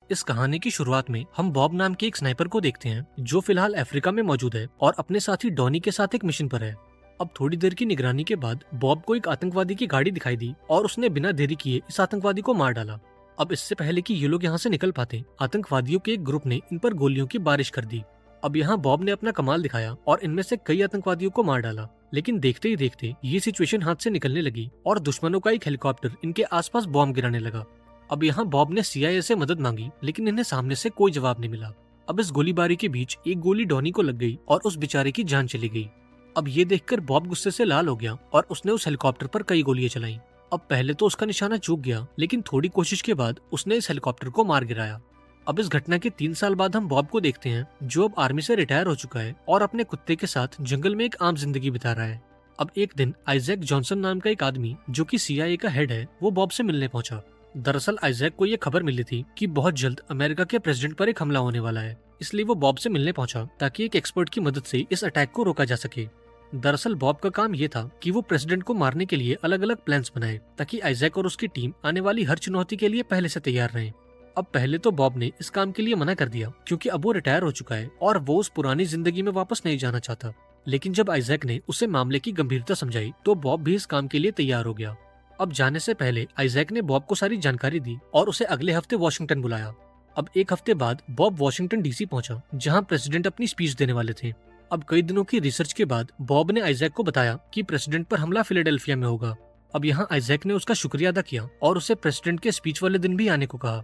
इस कहानी की शुरुआत में हम बॉब नाम के एक स्नाइपर को देखते हैं जो फिलहाल अफ्रीका में मौजूद है और अपने साथी डॉनी के साथ एक मिशन पर है। अब थोड़ी देर की निगरानी के बाद बॉब को एक आतंकवादी की गाड़ी दिखाई दी और उसने बिना देरी किए इस आतंकवादी को मार डाला। अब इससे पहले कि ये लोग यहाँ से निकल पाते, आतंकवादियों के एक ग्रुप ने इन पर गोलियों की बारिश कर दी। अब यहाँ बॉब ने अपना कमाल दिखाया और इनमें से कई आतंकवादियों को मार डाला। लेकिन देखते ही देखते ये सिचुएशन हाथ से निकलने लगी और दुश्मनों का एक हेलीकॉप्टर इनके आसपास बॉम्ब गिराने लगा। अब यहाँ बॉब ने CIA से मदद मांगी, लेकिन इन्हें सामने से कोई जवाब नहीं मिला। अब इस गोलीबारी के बीच एक गोली डॉनी को लग गई और उस बेचारे की जान चली गई। अब ये देखकर बॉब गुस्से से लाल हो गया और उसने उस हेलीकॉप्टर पर कई गोलियां चलाई। अब पहले तो उसका निशाना चूक गया, लेकिन थोड़ी कोशिश के बाद उसने इस हेलीकॉप्टर को मार गिराया। अब इस घटना के 3 साल बाद हम बॉब को देखते हैं जो अब आर्मी से रिटायर हो चुका है और अपने कुत्ते के साथ जंगल में एक आम जिंदगी बिता रहा है। अब एक दिन आइजैक जॉनसन नाम का एक आदमी जो कि CIA का हेड है, वो बॉब से मिलने पहुंचा। दरअसल आइजैक को ये खबर मिली थी कि बहुत जल्द अमेरिका के प्रेसिडेंट पर एक हमला होने वाला है, इसलिए वो बॉब से मिलने पहुंचा ताकि एक एक्सपर्ट की मदद से इस अटैक को रोका जा सके। दरअसल बॉब का काम ये था कि वो प्रेसिडेंट को मारने के लिए अलग अलग प्लान्स बनाए ताकि आइजैक और उसकी टीम आने वाली हर चुनौती के लिए पहले से तैयार रहें। अब पहले तो बॉब ने इस काम के लिए मना कर दिया क्योंकि अब वो रिटायर हो चुका है और वो उस पुरानी जिंदगी में वापस नहीं जाना चाहता। लेकिन जब आइजैक ने उसे मामले की गंभीरता समझाई तो बॉब भी इस काम के लिए तैयार हो गया। अब जाने से पहले आइजैक ने बॉब को सारी जानकारी दी और उसे अगले हफ्ते वॉशिंगटन बुलाया। अब एक हफ्ते बाद बॉब वॉशिंगटन DC पहुंचा जहां प्रेसिडेंट अपनी स्पीच देने वाले थे। अब कई दिनों की रिसर्च के बाद बॉब ने आइजैक को बताया कि प्रेसिडेंट पर हमला फिलाडेल्फिया में होगा। अब यहाँ आइजैक ने उसका शुक्रिया अदा किया और उसे प्रेसिडेंट के स्पीच वाले दिन भी आने को कहा।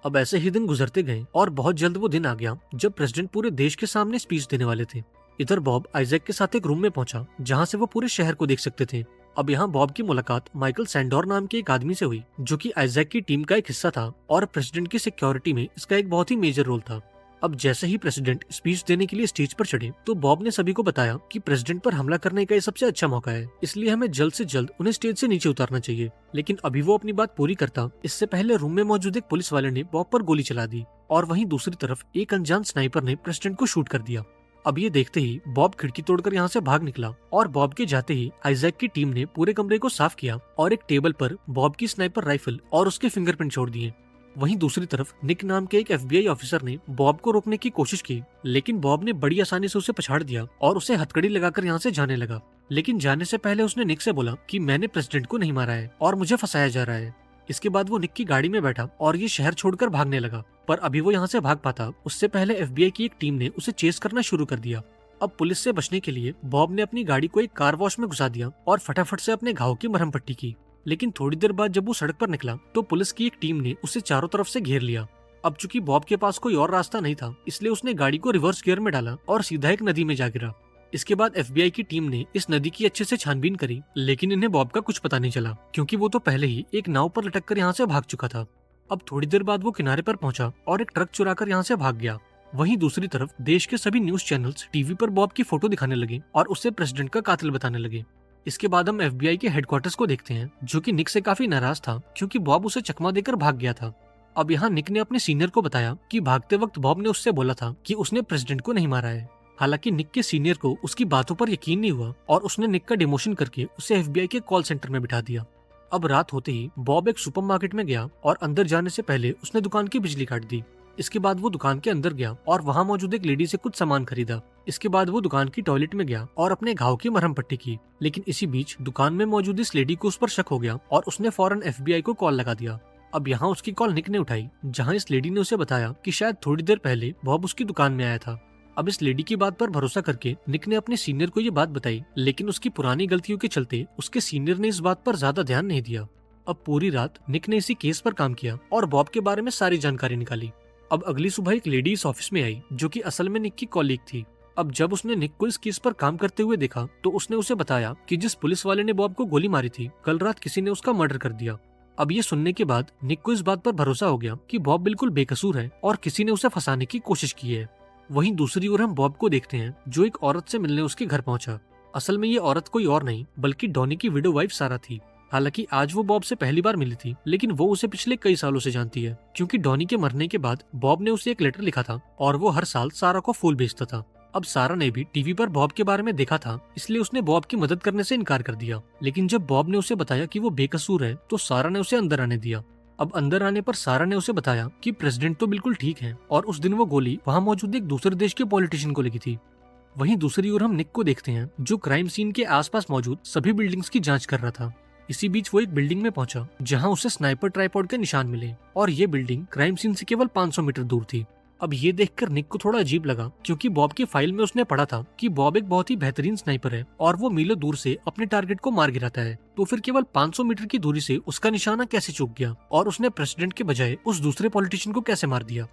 अब ऐसे ही दिन गुजरते गए और बहुत जल्द वो दिन आ गया जब प्रेसिडेंट पूरे देश के सामने स्पीच देने वाले थे। इधर बॉब आइजैक के साथ एक रूम में पहुंचा जहां से वो पूरे शहर को देख सकते थे। अब यहाँ बॉब की मुलाकात माइकल सैंडोर नाम के एक आदमी से हुई जो कि आइजैक की टीम का एक हिस्सा था और प्रेसिडेंट की सिक्योरिटी में इसका एक बहुत ही मेजर रोल था। अब जैसे ही प्रेसिडेंट स्पीच देने के लिए स्टेज पर चढ़े तो बॉब ने सभी को बताया कि प्रेसिडेंट पर हमला करने का ये सबसे अच्छा मौका है, इसलिए हमें जल्द से जल्द उन्हें स्टेज से नीचे उतारना चाहिए। लेकिन अभी वो अपनी बात पूरी करता, इससे पहले रूम में मौजूद एक पुलिस वाले ने बॉब पर गोली चला दी और वहीं दूसरी तरफ एक अनजान स्नाइपर ने प्रेसिडेंट को शूट कर दिया। अब ये देखते ही बॉब खिड़की तोड़कर यहाँ से भाग निकला और बॉब के जाते ही आइजैक की टीम ने पूरे कमरे को साफ किया और एक टेबल पर बॉब की स्नाइपर राइफल और उसके फिंगरप्रिंट छोड़ दिए। वहीं दूसरी तरफ निक नाम के एक FBI ऑफिसर ने बॉब को रोकने की कोशिश की, लेकिन बॉब ने बड़ी आसानी से उसे पछाड़ दिया और उसे हथकड़ी लगाकर यहाँ से जाने लगा। लेकिन जाने से पहले उसने निक से बोला कि मैंने प्रेसिडेंट को नहीं मारा है और मुझे फंसाया जा रहा है। इसके बाद वो निक की गाड़ी में बैठा और ये शहर छोड़कर भागने लगा, पर अभी वो यहाँ से भाग पाता उससे पहले FBI की एक टीम ने उसे चेस करना शुरू कर दिया। अब पुलिस से बचने के लिए बॉब ने अपनी गाड़ी को एक कार वॉश में घुसा दिया और फटाफट से अपने घाव की मरहम पट्टी की। लेकिन थोड़ी देर बाद जब वो सड़क पर निकला तो पुलिस की एक टीम ने उसे चारों तरफ से घेर लिया। अब चूंकि बॉब के पास कोई और रास्ता नहीं था, इसलिए उसने गाड़ी को रिवर्स गियर में डाला और सीधा एक नदी में जा गिरा। इसके बाद FBI की टीम ने इस नदी की अच्छे से छानबीन करी, लेकिन इन्हें बॉब का कुछ पता नहीं चला क्योंकि वो तो पहले ही एक नाव पर लटक कर यहाँ से भाग चुका था। अब थोड़ी देर बाद वो किनारे पर पहुंचा और एक ट्रक चुरा कर यहाँ से भाग गया। वहीं दूसरी तरफ देश के सभी न्यूज चैनल्स टीवी पर बॉब की फोटो दिखाने लगे और उसे प्रेसिडेंट का कातिल बताने लगे। इसके बाद हम FBI के हेडक्वार्टर्स को देखते हैं जो कि निक से काफी नाराज था क्योंकि बॉब उसे चकमा देकर भाग गया था। अब यहाँ निक ने अपने सीनियर को बताया कि भागते वक्त बॉब ने उससे बोला था कि उसने प्रेसिडेंट को नहीं मारा है। हालांकि निक के सीनियर को उसकी बातों पर यकीन नहीं हुआ और उसने निक का डिमोशन करके उसे FBI के कॉल सेंटर में बिठा दिया। अब रात होते ही बॉब एक सुपरमार्केट में गया और अंदर जाने से पहले उसने दुकान की बिजली काट दी। इसके बाद वो दुकान के अंदर गया और वहाँ मौजूद एक लेडी से कुछ सामान खरीदा। इसके बाद वो दुकान की टॉयलेट में गया और अपने घाव की मरहम पट्टी की। लेकिन इसी बीच दुकान में मौजूद इस लेडी को उस पर शक हो गया और उसने फौरन FBI को कॉल लगा दिया। अब यहाँ उसकी कॉल निक ने उठाई, जहाँ इस लेडी ने उसे बताया कि शायद थोड़ी देर पहले बॉब उसकी दुकान में आया था। अब इस लेडी की बात पर भरोसा करके निक ने अपने सीनियर को ये बात बताई, लेकिन उसकी पुरानी गलतियों के चलते उसके सीनियर ने इस बात पर ज्यादा ध्यान नहीं दिया। अब पूरी रात निक ने इसी केस पर काम किया और बॉब के बारे में सारी जानकारी निकाली। अब अगली सुबह एक लेडी इस ऑफिस में आई जो कि असल में निक की कॉलीग थी। अब जब उसने निक को इस केस पर काम करते हुए देखा तो उसने उसे बताया कि जिस पुलिस वाले ने बॉब को गोली मारी थी, कल रात किसी ने उसका मर्डर कर दिया। अब ये सुनने के बाद निक को इस बात पर भरोसा हो गया कि बॉब बिल्कुल बेकसूर है और किसी ने उसे फंसाने की कोशिश की है। वहीं दूसरी ओर हम बॉब को देखते हैं जो एक औरत से मिलने उसके घर पहुंचा। असल में ये औरत कोई और नहीं बल्कि डॉनी की विडो वाइफ सारा थी। हालांकि आज वो बॉब से पहली बार मिली थी, लेकिन वो उसे पिछले कई सालों से जानती है क्योंकि डॉनी के मरने के बाद बॉब ने उसे एक लेटर लिखा था और वो हर साल सारा को फूल भेजता था। अब सारा ने भी टीवी पर बॉब के बारे में देखा था, इसलिए उसने बॉब की मदद करने से इनकार कर दिया। लेकिन जब बॉब ने उसे बताया कि वो बेकसूर है तो सारा ने उसे अंदर आने दिया। अब अंदर आने पर सारा ने उसे बताया कि प्रेसिडेंट तो बिल्कुल ठीक है और उस दिन वो गोली वहाँ मौजूद एक दूसरे देश के पॉलिटिशियन को लगी थी। वहीं दूसरी ओर हम निक को देखते हैं जो क्राइम सीन के आसपास मौजूद सभी बिल्डिंग्स की जांच कर रहा था। इसी बीच वो एक बिल्डिंग में पहुंचा जहां उसे स्नाइपर ट्राइपॉड के निशान मिले और ये बिल्डिंग क्राइम सीन से केवल 500 मीटर दूर थी। अब ये देखकर निक को थोड़ा अजीब लगा क्योंकि बॉब की फाइल में उसने पढ़ा था कि बॉब एक बहुत ही बेहतरीन स्नाइपर है और वो मीलों दूर से अपने टारगेट को मार गिराता है। तो फिर केवल 500 मीटर की दूरी से उसका निशाना कैसे चूक गया और उसने प्रेसिडेंट के बजाय उस दूसरे पॉलिटिशियन को कैसे मार दिया।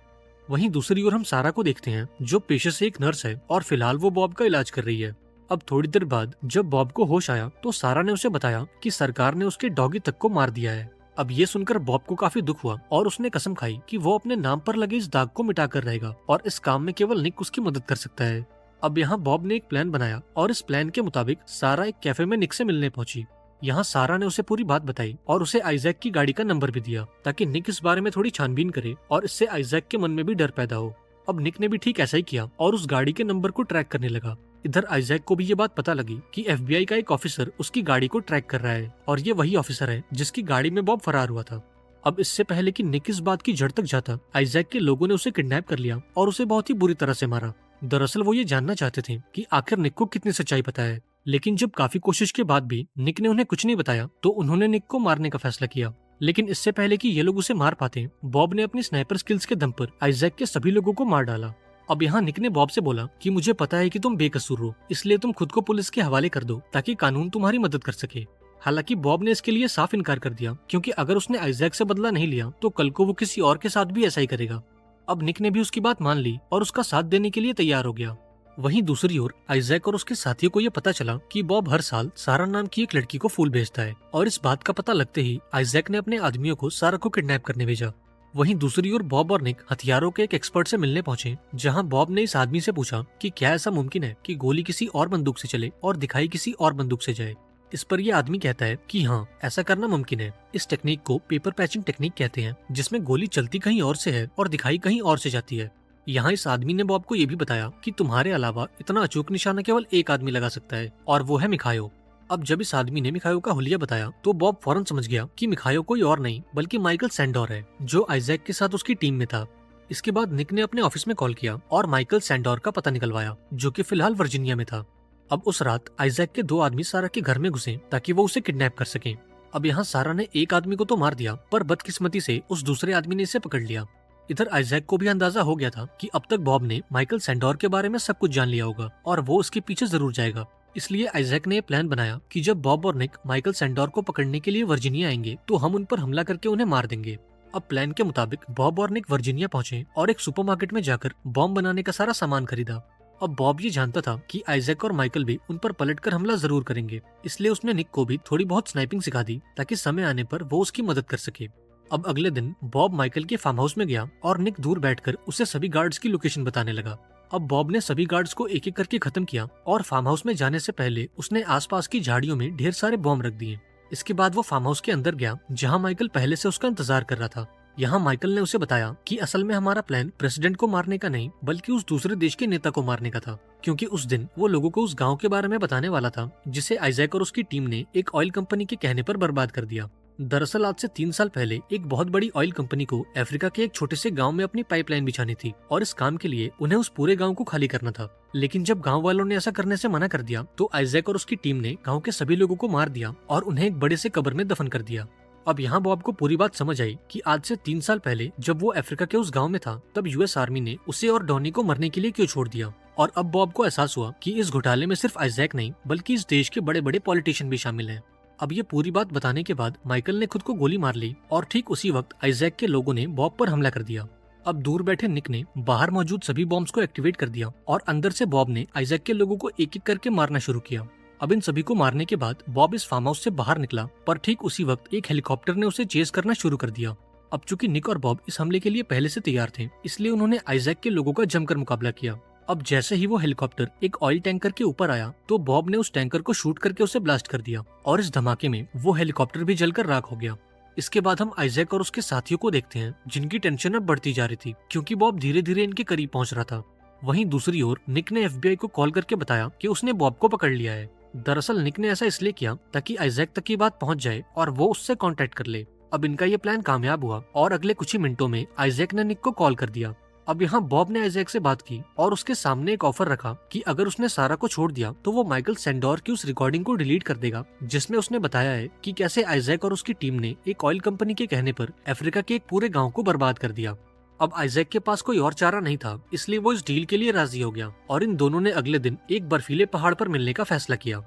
वहीं दूसरी ओर हम सारा को देखते हैं जो पेशे से एक नर्स है और फिलहाल वो बॉब का इलाज कर रही है। अब थोड़ी देर बाद जब बॉब को होश आया तो सारा ने उसे बताया कि सरकार ने उसके डॉगी तक को मार दिया है। अब ये सुनकर बॉब को काफी दुख हुआ और उसने कसम खाई कि वो अपने नाम पर लगे इस दाग को मिटा कर रहेगा और इस काम में केवल निक उसकी मदद कर सकता है। अब यहाँ बॉब ने एक प्लान बनाया और इस प्लान के मुताबिक सारा एक कैफे में निक से मिलने पहुंची। यहाँ सारा ने उसे पूरी बात बताई और उसे आइजैक की गाड़ी का नंबर भी दिया ताकि निक इस बारे में थोड़ी छानबीन करे और इससे आइजैक के मन में भी डर पैदा हो। अब निक ने भी ठीक ऐसा ही किया और उस गाड़ी के नंबर को ट्रैक करने लगा। इधर आइजैक को भी ये बात पता लगी कि FBI का एक ऑफिसर उसकी गाड़ी को ट्रैक कर रहा है और ये वही ऑफिसर है जिसकी गाड़ी में बॉब फरार हुआ था। अब इससे पहले कि निक इस बात की जड़ तक जाता, आइजैक के लोगों ने उसे किडनैप कर लिया और उसे बहुत ही बुरी तरह से मारा। दरअसल वो ये जानना चाहते थे कि आखिर निक को कितनी सच्चाई पता है, लेकिन जब काफी कोशिश के बाद भी निक ने उन्हें कुछ नहीं बताया तो उन्होंने निक को मारने का फैसला किया। लेकिन इससे पहले कि ये लोग उसे मार पाते, बॉब ने अपनी स्नाइपर स्किल्स के दम पर आइजैक के सभी लोगों को मार डाला। अब यहाँ निक ने बॉब से बोला कि मुझे पता है कि तुम बेकसूर हो, इसलिए तुम खुद को पुलिस के हवाले कर दो ताकि कानून तुम्हारी मदद कर सके। हालांकि बॉब ने इसके लिए साफ इनकार कर दिया क्योंकि अगर उसने आइजैक से बदला नहीं लिया तो कल को वो किसी और के साथ भी ऐसा ही करेगा। अब निक ने भी उसकी बात मान ली और उसका साथ देने के लिए तैयार हो गया। वहीं दूसरी ओर आइजैक और उसके साथियों को यह पता चला कि बॉब हर साल सारा नाम की एक लड़की को फूल भेजता है और इस बात का पता लगते ही आइजैक ने अपने आदमियों को सारा को किडनैप करने भेजा। वहीं दूसरी ओर बॉब और निक हथियारों के एक एक्सपर्ट से मिलने पहुंचे जहां बॉब ने इस आदमी से पूछा कि क्या ऐसा मुमकिन है कि गोली किसी और बंदूक से चले और दिखाई किसी और बंदूक से जाए। इस पर यह आदमी कहता है कि हाँ, ऐसा करना मुमकिन है। इस टेक्निक को पेपर पैचिंग टेक्निक कहते हैं जिसमें गोली चलती कहीं और से है और दिखाई कहीं और से जाती है। यहाँ इस आदमी ने बॉब को ये भी बताया कि तुम्हारे अलावा इतना अचूक निशाना केवल एक आदमी लगा सकता है और वो है मिखायो। अब जब इस आदमी ने मिखायो का हुलिया बताया तो बॉब फौरन समझ गया कि मिखायो कोई और नहीं बल्कि माइकल सैंडोर है जो आइजैक के साथ उसकी टीम में था। इसके बाद निक ने अपने ऑफिस में कॉल किया और माइकल सैंडोर का पता निकलवाया जो कि फिलहाल वर्जीनिया में था। अब उस रात आइजैक के 2 आदमी सारा के घर में घुसे ताकि वो उसे किडनैप कर सकें। अब यहाँ सारा ने एक आदमी को तो मार दिया पर बदकिस्मती से उस दूसरे आदमी ने इसे पकड़ लिया। इधर आइजैक को भी अंदाजा हो गया था कि अब तक बॉब ने माइकल सैंडोर के बारे में सब कुछ जान लिया होगा और वो उसके पीछे जरूर जाएगा। इसलिए आइजैक ने प्लान बनाया कि जब बॉब और निक माइकल सैंडोर को पकड़ने के लिए वर्जीनिया आएंगे तो हम उन पर हमला करके उन्हें मार देंगे। अब प्लान के मुताबिक बॉब और निक वर्जीनिया पहुंचे और एक सुपरमार्केट में जाकर बॉम्ब बनाने का सारा सामान खरीदा। अब बॉब ये जानता था कि आइजैक और माइकल भी उन पर पलटकर हमला जरूर करेंगे, इसलिए उसने निक को भी थोड़ी बहुत स्नाइपिंग सिखा दी ताकि समय आने पर वो उसकी मदद कर सके। अब अगले दिन बॉब माइकल के फार्म हाउस में गया और निक दूर बैठकर उसे सभी गार्ड्स की लोकेशन बताने लगा। अब बॉब ने सभी गार्ड्स को एक एक करके खत्म किया और फार्म हाउस में जाने से पहले उसने आसपास की झाड़ियों में ढेर सारे बॉम्ब रख दिए। इसके बाद वो फार्म हाउस के अंदर गया जहाँ माइकल पहले से उसका इंतजार कर रहा था। यहाँ माइकल ने उसे बताया कि असल में हमारा प्लान प्रेसिडेंट को मारने का नहीं बल्कि उस दूसरे देश के नेता को मारने का था, क्योंकि उस दिन वो लोगों को उस गांव के बारे में बताने वाला था जिसे आइजैक और उसकी टीम ने एक ऑयल कंपनी के कहने पर बर्बाद कर दिया। दरअसल आज से 3 साल पहले एक बहुत बड़ी ऑयल कंपनी को अफ्रीका के एक छोटे से गांव में अपनी पाइपलाइन बिछानी थी और इस काम के लिए उन्हें उस पूरे गांव को खाली करना था। लेकिन जब गांव वालों ने ऐसा करने से मना कर दिया तो आइजैक और उसकी टीम ने गांव के सभी लोगों को मार दिया और उन्हें एक बड़े से कब्र में दफन कर दिया। अब यहाँ बॉब को पूरी बात समझ आई कि आज से 3 साल पहले जब वो अफ्रीका के उस गांव में था तब US आर्मी ने उसे और डॉनी को मरने के लिए क्यों छोड़ दिया। और अब बॉब को एहसास हुआ कि इस घोटाले में सिर्फ आइजैक नहीं बल्कि इस देश के बड़े बड़े पॉलिटिशियन भी शामिल हैं। अब ये पूरी बात बताने के बाद माइकल ने खुद को गोली मार ली और ठीक उसी वक्त आइजैक के लोगों ने बॉब पर हमला कर दिया। अब दूर बैठे निक ने बाहर मौजूद सभी बॉम्ब्स को एक्टिवेट कर दिया और अंदर से बॉब ने आइजैक के लोगों को एक एक करके मारना शुरू किया। अब इन सभी को मारने के बाद बॉब इस फार्म हाउस से बाहर निकला पर ठीक उसी वक्त एक हेलीकॉप्टर ने उसे चेज करना शुरू कर दिया। अब चूंकि निक और बॉब इस हमले के लिए पहले से तैयार थे इसलिए उन्होंने आइजैक के लोगों का जमकर मुकाबला किया। अब जैसे ही वो हेलीकॉप्टर एक ऑयल टैंकर के ऊपर आया तो बॉब ने उस टैंकर को शूट करके उसे ब्लास्ट कर दिया और इस धमाके में वो हेलीकॉप्टर भी जलकर राख हो गया। इसके बाद हम आइजैक और उसके साथियों को देखते हैं जिनकी टेंशन अब बढ़ती जा रही थी क्योंकि बॉब धीरे धीरे इनके करीब पहुंच रहा था। वहीं दूसरी ओर निक ने FBI को कॉल करके बताया कि उसने बॉब को पकड़ लिया है। दरअसल निक ने ऐसा इसलिए किया ताकि आइजैक तक की बात पहुंच जाए और वो उससे कांटेक्ट कर ले। अब इनका ये प्लान कामयाब हुआ और अगले कुछ ही मिनटों में आइजैक ने निक को कॉल कर दिया। अब यहाँ बॉब ने आइजैक से बात की और उसके सामने एक ऑफर रखा कि अगर उसने सारा को छोड़ दिया तो वो माइकल सैंडोर की उस रिकॉर्डिंग को डिलीट कर देगा, जिसमें उसने बताया है कि कैसे आइजैक और उसकी टीम ने एक ऑयल कंपनी के कहने पर अफ्रीका के एक पूरे गाँव को बर्बाद कर दिया। अब आइजैक के पास कोई और चारा नहीं था, इसलिए वो इस डील के लिए राजी हो गया और इन दोनों ने अगले दिन एक बर्फीले पहाड़ पर मिलने का फैसला किया।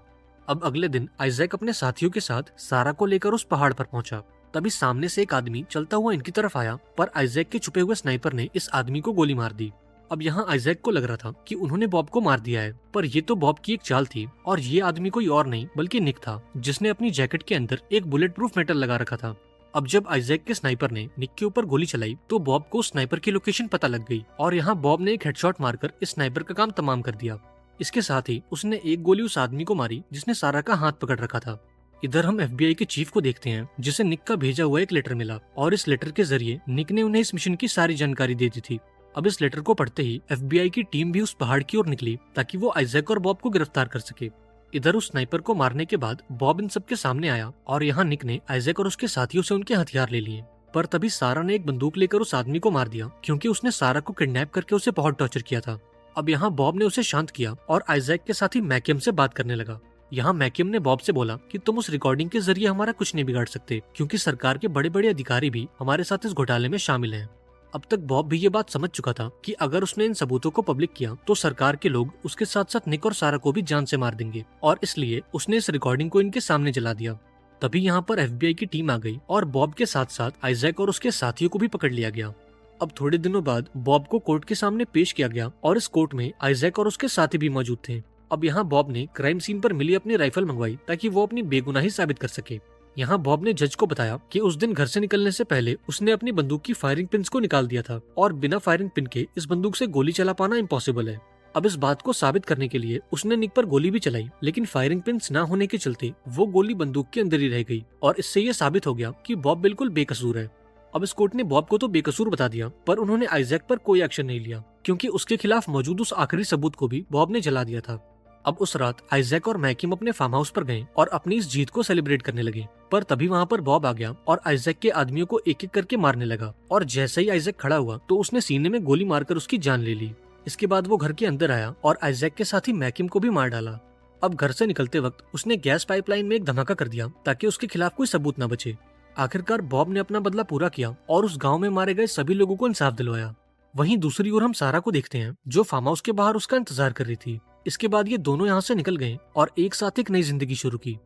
अब अगले दिन आइजैक अपने साथियों के साथ सारा को लेकर उस पहाड़ पर पहुंचा। तभी सामने से एक आदमी चलता हुआ इनकी तरफ आया, पर आइजैक के छुपे हुए स्नाइपर ने इस आदमी को गोली मार दी। अब यहाँ आइजैक को लग रहा था कि उन्होंने बॉब को मार दिया है, पर ये तो बॉब की एक चाल थी और ये आदमी कोई और नहीं बल्कि निक था, जिसने अपनी जैकेट के अंदर एक बुलेट प्रूफ मेटल लगा रखा था। अब जब आइजैक के स्नाइपर ने निक के ऊपर गोली चलाई तो बॉब को स्नाइपर की लोकेशन पता लग गई और यहाँ बॉब ने एक हेडशॉट मारकर इस स्नाइपर का काम तमाम कर दिया। इसके साथ ही उसने एक गोली उस आदमी को मारी जिसने सारा का हाथ पकड़ रखा था। इधर हम एफबीआई के चीफ को देखते हैं, जिसे निक का भेजा हुआ एक लेटर मिला और इस लेटर के जरिए निक ने उन्हें इस मिशन की सारी जानकारी दे दी थी। अब इस लेटर को पढ़ते ही एफबीआई की टीम भी उस पहाड़ की ओर निकली ताकि वो आइजैक और बॉब को गिरफ्तार कर सके। इधर उस स्नाइपर को मारने के बाद बॉब इन सबके सामने आया और यहाँ निक ने आइजैक और उसके साथियों से उनके हथियार ले लिए, पर तभी सारा ने एक बंदूक लेकर उस आदमी को मार दिया क्योंकि उसने सारा को किडनैप करके उसे बहुत टॉर्चर किया था। अब यहाँ बॉब ने उसे शांत किया और आइजैक के साथी मैकियम से बात करने लगा। यहाँ मैकियम ने बॉब से बोला कि तुम उस रिकॉर्डिंग के जरिए हमारा कुछ नहीं बिगाड़ सकते, क्योंकि सरकार के बड़े बड़े अधिकारी भी हमारे साथ इस घोटाले में शामिल हैं। अब तक बॉब भी ये बात समझ चुका था कि अगर उसने इन सबूतों को पब्लिक किया तो सरकार के लोग उसके साथ साथ निक और सारा को भी जान से मार देंगे, और इसलिए उसने इस रिकॉर्डिंग को इनके सामने जला दिया। तभी यहाँ पर एफबीआई की टीम आ गई और बॉब के साथ साथ आइजैक और उसके साथियों को भी पकड़ लिया गया। अब थोड़े दिनों बाद बॉब को कोर्ट के सामने पेश किया गया और इस कोर्ट में आइजैक और उसके साथी भी मौजूद थे। अब यहाँ बॉब ने क्राइम सीन पर मिली अपनी राइफल मंगवाई ताकि वो अपनी बेगुनाही साबित कर सके। यहाँ बॉब ने जज को बताया कि उस दिन घर से निकलने से पहले उसने अपनी बंदूक की फायरिंग पिन्स को निकाल दिया था और बिना फायरिंग पिन के इस बंदूक से गोली चला पाना इम्पॉसिबल है। अब इस बात को साबित करने के लिए उसने निक पर गोली भी चलाई, लेकिन फायरिंग पिन्स ना होने के चलते वो गोली बंदूक के अंदर ही रह गई और इससे ये साबित हो गया कि बॉब बिल्कुल बेकसूर है। अब इस कोर्ट ने बॉब को तो बेकसूर बता दिया, पर उन्होंने आइजैक पर कोई एक्शन नहीं लिया क्योंकि उसके खिलाफ मौजूद उस आखिरी सबूत को भी बॉब ने जला दिया था। अब उस रात आइजैक और मैकियम अपने फार्म हाउस पर गए और अपनी इस जीत को सेलिब्रेट करने लगे, पर तभी वहाँ पर बॉब आ गया और आइजैक के आदमियों को एक एक करके मारने लगा और जैसे ही आइजैक खड़ा हुआ तो उसने सीने में गोली मारकर उसकी जान ले ली। इसके बाद वो घर के अंदर आया और आइजैक के साथ ही मैकियम को भी मार डाला। अब घर से निकलते वक्त उसने गैस पाइपलाइन में एक धमाका कर दिया ताकि उसके खिलाफ कोई सबूत न बचे। आखिरकार बॉब ने अपना बदला पूरा किया और उस गाँव में मारे गए सभी लोगों को इंसाफ दिलवाया। वहीं दूसरी ओर हम सारा को देखते हैं जो फार्म हाउस के बाहर उसका इंतजार कर रही थी। इसके बाद ये दोनों यहाँ से निकल गए और एक साथ एक नई जिंदगी शुरू की।